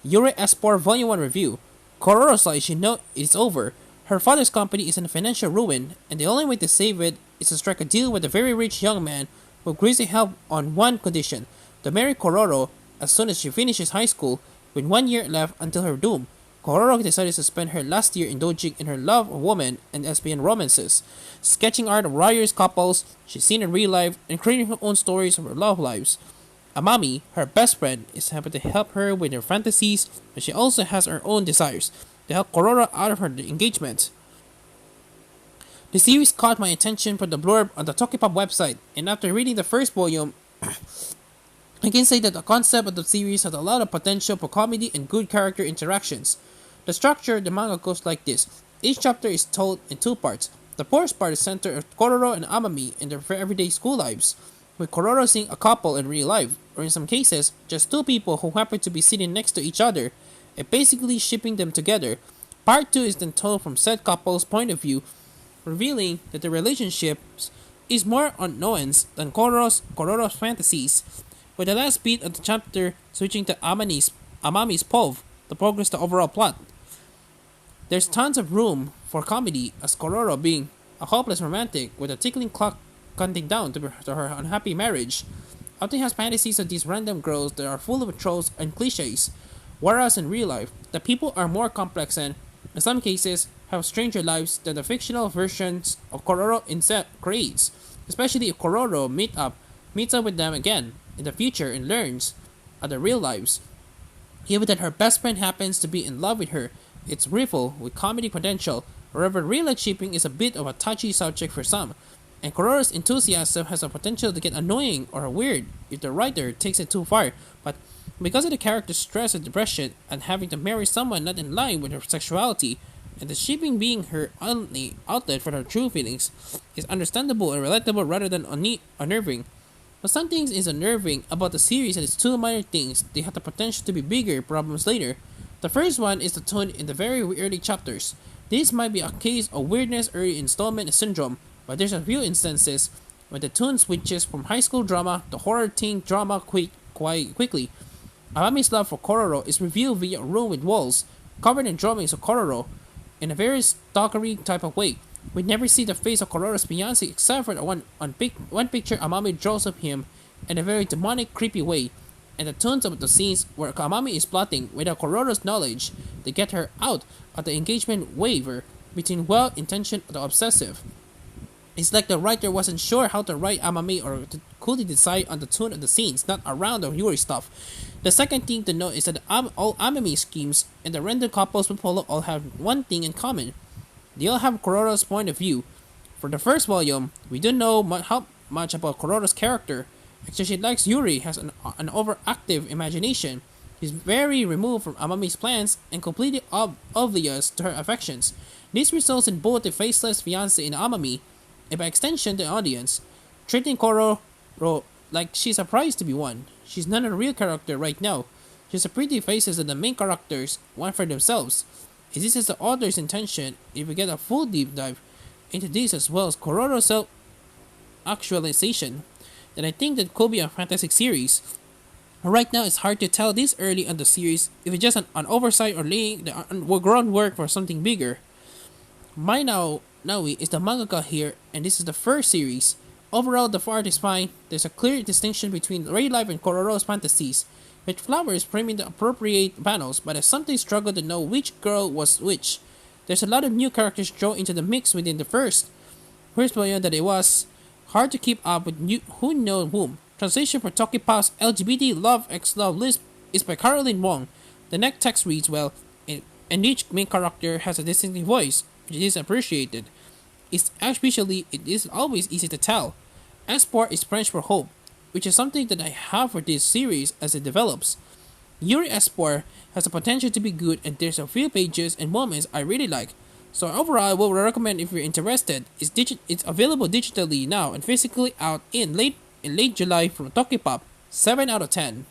Yuri Espoir Volume 1 Review. Kororo's life she know it's over. Her father's company is in financial ruin, and the only way to save it is to strike a deal with a very rich young man who agrees to help on one condition: to marry Kororo as soon as she finishes high school, with 1 year left until her doom. Kororo decided to spend her last year indulging in her love of women and lesbian romances, sketching art of warriors couples she's seen in real life, and creating her own stories of her love lives. Amami, her best friend, is happy to help her with her fantasies, but she also has her own desires to help Korora out of her engagement. The series caught my attention from the blurb on the Tokipop website, and after reading the first volume, I can say that the concept of the series has a lot of potential for comedy and good character interactions. The structure of the manga goes like this. Each chapter is told in two parts. The first part is centered on Kororo and Amami in their everyday school lives, with Kororo seeing a couple in real life, or in some cases, just two people who happen to be sitting next to each other, and basically shipping them together. Part 2 is then told from said couple's point of view, revealing that the relationship is more unknowns than Kororo's fantasies, with the last beat of the chapter switching to Amami's POV to progress the overall plot. There's tons of room for comedy, as Kororo being a hopeless romantic with a ticking clock counting down to her unhappy marriage, often has fantasies of these random girls that are full of tropes and cliches, whereas in real life, the people are more complex and, in some cases, have stranger lives than the fictional versions of Kororo instead creates, especially if Kororo meets up with them again in the future and learns of their real lives. Given that her best friend happens to be in love with her, it's riffle with comedy potential. However, real life shipping is a bit of a touchy subject for some, and Kororo's enthusiasm has the potential to get annoying or weird if the writer takes it too far, but because of the character's stress and depression and having to marry someone not in line with her sexuality, and the shipping being her only outlet for her true feelings, is understandable and relatable rather than unnerving. But some things is unnerving about the series and its two minor things, they have the potential to be bigger problems later. The first one is the tone in the very early chapters. This might be a case of weirdness early installment syndrome, but there's a few instances when the tone switches from high school drama to horror teen drama quite quickly. Amami's love for Kororo is revealed via a room with walls covered in drawings of Kororo in a very stalkery type of way. We never see the face of Kororo's fiancé except for the one picture Amami draws of him in a very demonic, creepy way, and the tones of the scenes where Amami is plotting without Kororo's knowledge to get her out of the engagement waver between well-intentioned and obsessive. It's like the writer wasn't sure how to write Amami or could he decide on the tone of the scenes, not around the Yuri stuff. The second thing to note is that all Amami schemes and the rendered couples we follow all have one thing in common. They all have Kororo's point of view. For the first volume, we don't know how much about Kororo's character. Actually, she likes Yuri, has an overactive imagination. He's very removed from Amami's plans and completely oblivious to her affections. This results in both the faceless fiancé in Amami, and by extension the audience, treating Kororo like she's a prize to be won. She's not a real character right now. She's a pretty faces that the main characters want for themselves. Is this is the author's intention if we get a full deep dive into this as well as Kororo's self-actualization, then I think that could be a fantastic series. Right now, it's hard to tell this early on the series if it's just an oversight or laying the groundwork for something bigger. Mai Naui is the mangaka here, and this is the first series. Overall, the art is fine. There's a clear distinction between real life and Kororo's fantasies, with flowers framing the appropriate panels, but I sometimes struggle to know which girl was which. There's a lot of new characters thrown into the mix within the first volume that it was hard to keep up with who knows whom. Translation for Tokipop's LGBT Love X Love list is by Caroline Wong. The next text reads well, and each main character has a distinctive voice, which is appreciated. It is always easy to tell. Espoir is French for hope, which is something that I have for this series as it develops. Yuri Espoir has the potential to be good, and there's a few pages and moments I really like. So overall, I will recommend if you're interested. It's available digitally now and physically out in late July from Tokipop. 7 out of 10.